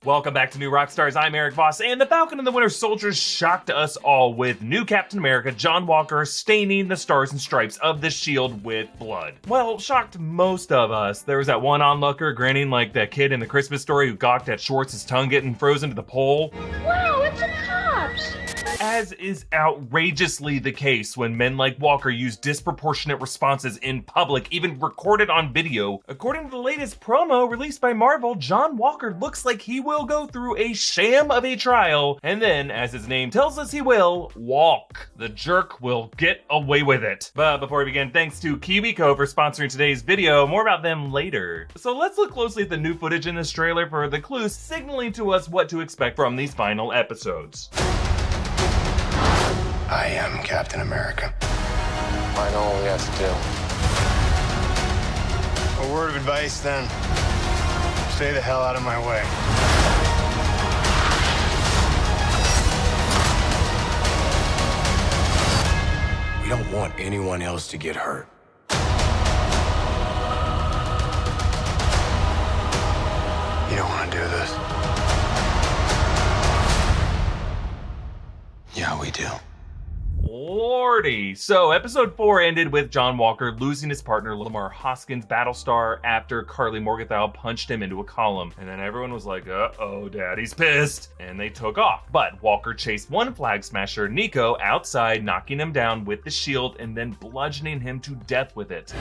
Welcome back to New Rockstars. I'm Erik Voss, and the Falcon and the Winter Soldier shocked us all with new Captain America, John Walker, staining the stars and stripes of the shield with blood. Well, shocked most of us. There was that one onlooker grinning like that kid in the Christmas Story who gawked at Schwartz's tongue getting frozen to the pole. Wow, it's the cops! As is outrageously the case when men like Walker use disproportionate responses in public, even recorded on video. According to the latest promo released by Marvel, John Walker looks like he will go through a sham of a trial, and then, as his name tells us he will, walk. The jerk will get away with it. But before we begin, thanks to KiwiCo for sponsoring today's video. More about them later. So let's look closely at the new footage in this trailer for the clues signaling to us what to expect from these final episodes. I am Captain America. I know all we have to do. A word of advice then. Stay the hell out of my way. We don't want anyone else to get hurt. You don't want to do this. Yeah, we do. Lordy. So episode 4 ended with John Walker losing his partner Lamar Hoskins, Battlestar, after Karli Morgenthau punched him into a column. And then everyone was like, uh-oh, daddy's pissed. And they took off. But Walker chased one flag smasher, Nico, outside, knocking him down with the shield and then bludgeoning him to death with it.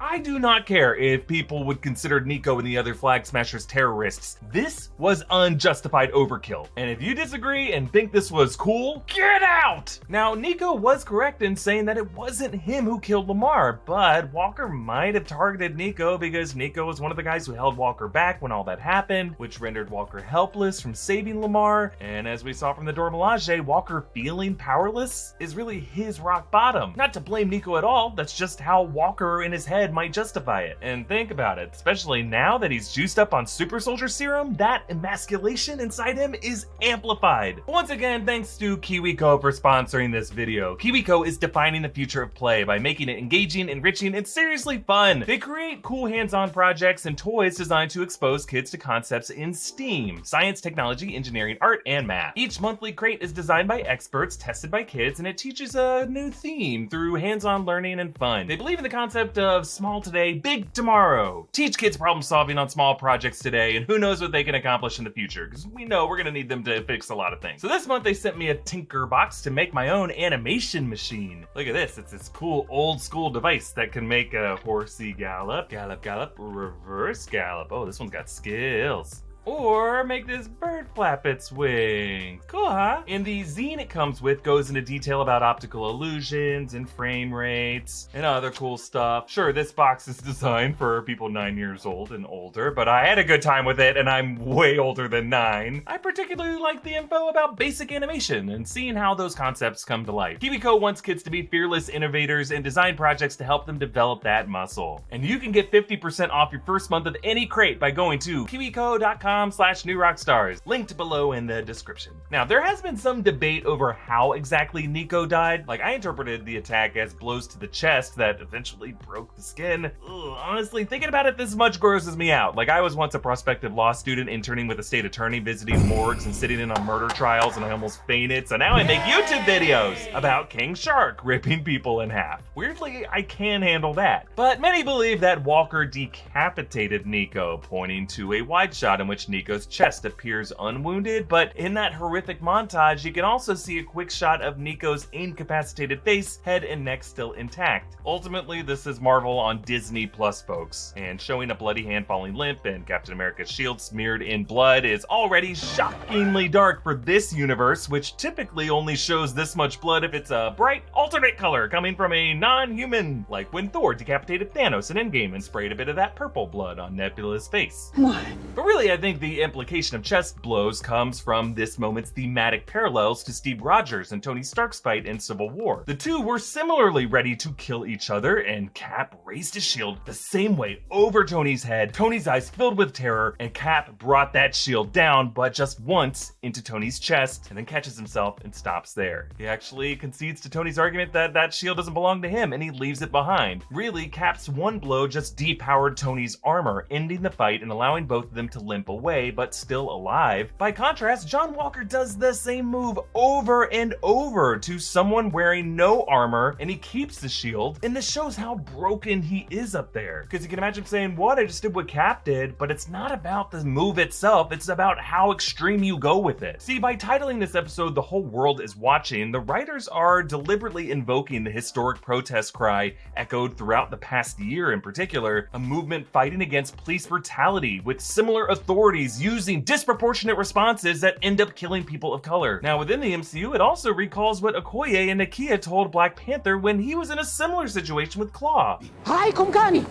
I do not care if people would consider Nico and the other Flag Smashers terrorists. This was unjustified overkill. And if you disagree and think this was cool, get out! Now, Nico was correct in saying that it wasn't him who killed Lamar, but Walker might have targeted Nico because Nico was one of the guys who held Walker back when all that happened, which rendered Walker helpless from saving Lamar. And as we saw from the Dora Milaje, Walker feeling powerless is really his rock bottom. Not to blame Nico at all, that's just how Walker in his head might justify it. And think about it, especially now that he's juiced up on super soldier serum, that emasculation inside him is amplified. Once again, thanks to KiwiCo for sponsoring this video. KiwiCo is defining the future of play by making it engaging, enriching, and seriously fun. They create cool hands-on projects and toys designed to expose kids to concepts in STEAM, science, technology, engineering, art, and math. Each monthly crate is designed by experts, tested by kids, and it teaches a new theme through hands-on learning and fun. They believe in the concept of small today, big tomorrow. Teach kids problem solving on small projects today, and who knows what they can accomplish in the future, because we know we're gonna need them to fix a lot of things. So this month they sent me a Tinker box to make my own animation machine. Look at this, it's this cool old school device that can make a horsey gallop, gallop, gallop, reverse gallop. Oh, this one's got skills. Or make this bird flap its wings. Cool, huh? And the zine it comes with goes into detail about optical illusions and frame rates and other cool stuff. Sure, this box is designed for people 9 years old and older, but I had a good time with it and I'm way older than 9. I particularly like the info about basic animation and seeing how those concepts come to life. KiwiCo wants kids to be fearless innovators and design projects to help them develop that muscle. And you can get 50% off your first month of any crate by going to kiwico.com/newrockstars, linked below in the description. Now, there has been some debate over how exactly Nico died. Like, I interpreted the attack as blows to the chest that eventually broke the skin. Ugh, honestly, thinking about it this much grosses me out. Like, I was once a prospective law student interning with a state attorney, visiting morgues and sitting in on murder trials, and I almost fainted, so now I make YouTube videos about King Shark ripping people in half. Weirdly, I can handle that. But many believe that Walker decapitated Nico, pointing to a wide shot in which Nico's chest appears unwounded, but in that horrific montage, you can also see a quick shot of Nico's incapacitated face, head, and neck still intact. Ultimately, this is Marvel on Disney Plus, folks, and showing a bloody hand falling limp and Captain America's shield smeared in blood is already shockingly dark for this universe, which typically only shows this much blood if it's a bright alternate color coming from a non-human, like when Thor decapitated Thanos in Endgame and sprayed a bit of that purple blood on Nebula's face. What? But really, I think think the implication of chest blows comes from this moment's thematic parallels to Steve Rogers and Tony Stark's fight in Civil War. The two were similarly ready to kill each other, and Cap raised his shield the same way over Tony's head, Tony's eyes filled with terror, and Cap brought that shield down, but just once into Tony's chest, and then catches himself and stops there. He actually concedes to Tony's argument that that shield doesn't belong to him, and he leaves it behind. Really, Cap's one blow just depowered Tony's armor, ending the fight and allowing both of them to limp away, but still alive. By contrast, John Walker does the same move over and over to someone wearing no armor, and he keeps the shield, and this shows how broken he is up there. Because you can imagine saying, what, I just did what Cap did, but it's not about the move itself, it's about how extreme you go with it. See, by titling this episode The Whole World is Watching, the writers are deliberately invoking the historic protest cry echoed throughout the past year in particular, a movement fighting against police brutality, with similar authorities using disproportionate responses that end up killing people of color. Now, within the MCU, it also recalls what Okoye and Nakia told Black Panther when he was in a similar situation with Claw. Hai kumkani.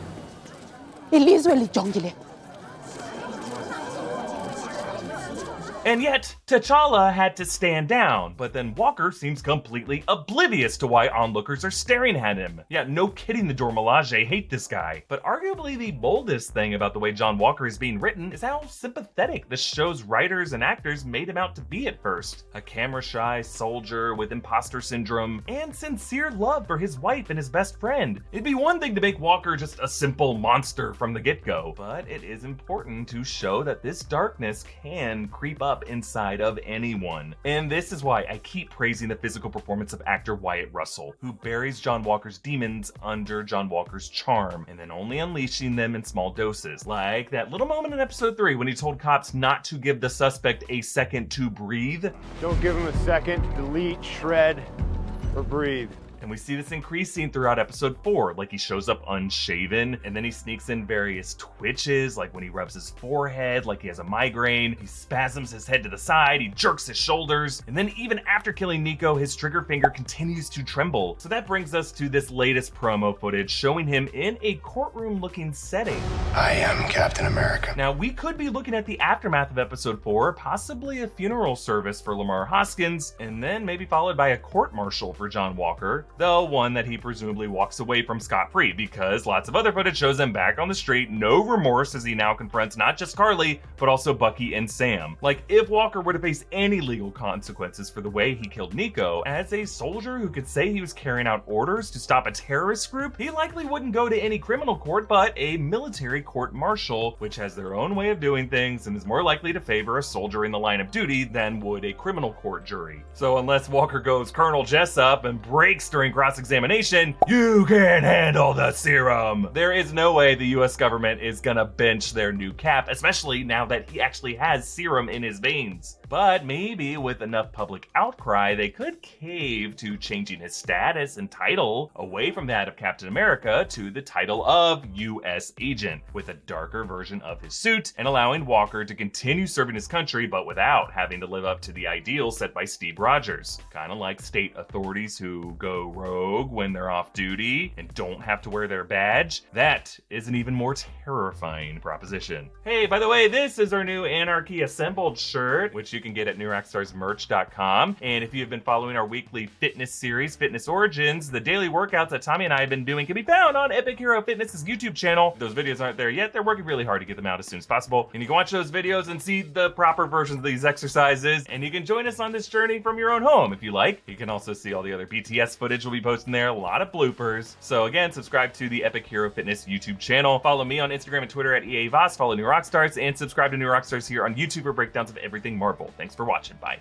Elizweli jongile. And yet, T'Challa had to stand down, but then Walker seems completely oblivious to why onlookers are staring at him. Yeah, no kidding, the Dora Milaje hate this guy. But arguably the boldest thing about the way John Walker is being written is how sympathetic this show's writers and actors made him out to be at first. A camera-shy soldier with imposter syndrome and sincere love for his wife and his best friend. It'd be one thing to make Walker just a simple monster from the get-go, but it is important to show that this darkness can creep up inside of anyone. And this is why I keep praising the physical performance of actor Wyatt Russell, who buries John Walker's demons under John Walker's charm, and then only unleashing them in small doses. Like that little moment in episode 3 when he told cops not to give the suspect a second to breathe. Don't give him a second to delete, shred, or breathe. And we see this increasing throughout episode 4, like he shows up unshaven, and then he sneaks in various twitches, like when he rubs his forehead, like he has a migraine, he spasms his head to the side, he jerks his shoulders, and then even after killing Nico, his trigger finger continues to tremble. So that brings us to this latest promo footage showing him in a courtroom-looking setting. I am Captain America. Now, we could be looking at the aftermath of episode 4, possibly a funeral service for Lamar Hoskins, and then maybe followed by a court-martial for John Walker. Though one that he presumably walks away from scot-free, because lots of other footage shows him back on the street, no remorse as he now confronts not just Karli, but also Bucky and Sam. Like, if Walker were to face any legal consequences for the way he killed Nico, as a soldier who could say he was carrying out orders to stop a terrorist group, he likely wouldn't go to any criminal court, but a military court-martial, which has their own way of doing things and is more likely to favor a soldier in the line of duty than would a criminal court jury. So unless Walker goes Colonel Jessup and breaks during cross-examination, you can't handle the serum. There is no way the US government is gonna bench their new Cap, especially now that he actually has serum in his veins. But maybe with enough public outcry, they could cave to changing his status and title away from that of Captain America to the title of US Agent, with a darker version of his suit, and allowing Walker to continue serving his country, but without having to live up to the ideals set by Steve Rogers. Kind of like state authorities who go rogue when they're off duty and don't have to wear their badge. That is an even more terrifying proposition. Hey, by the way, this is our new Anarchy Assembled shirt, which you can get at newrockstarsmerch.com. And if you have been following our weekly fitness series, Fitness Origins, the daily workouts that Tommy and I have been doing can be found on Epic Hero Fitness's YouTube channel. If those videos aren't there yet, they're working really hard to get them out as soon as possible. And you can watch those videos and see the proper versions of these exercises. And you can join us on this journey from your own home if you like. You can also see all the other BTS footage we'll be posting there, a lot of bloopers. So again, subscribe to the Epic Hero Fitness YouTube channel. Follow me on Instagram and Twitter at EA Voss. Follow New Rockstars and subscribe to New Rockstars here on YouTube for breakdowns of everything Marvel. Thanks for watching. Bye.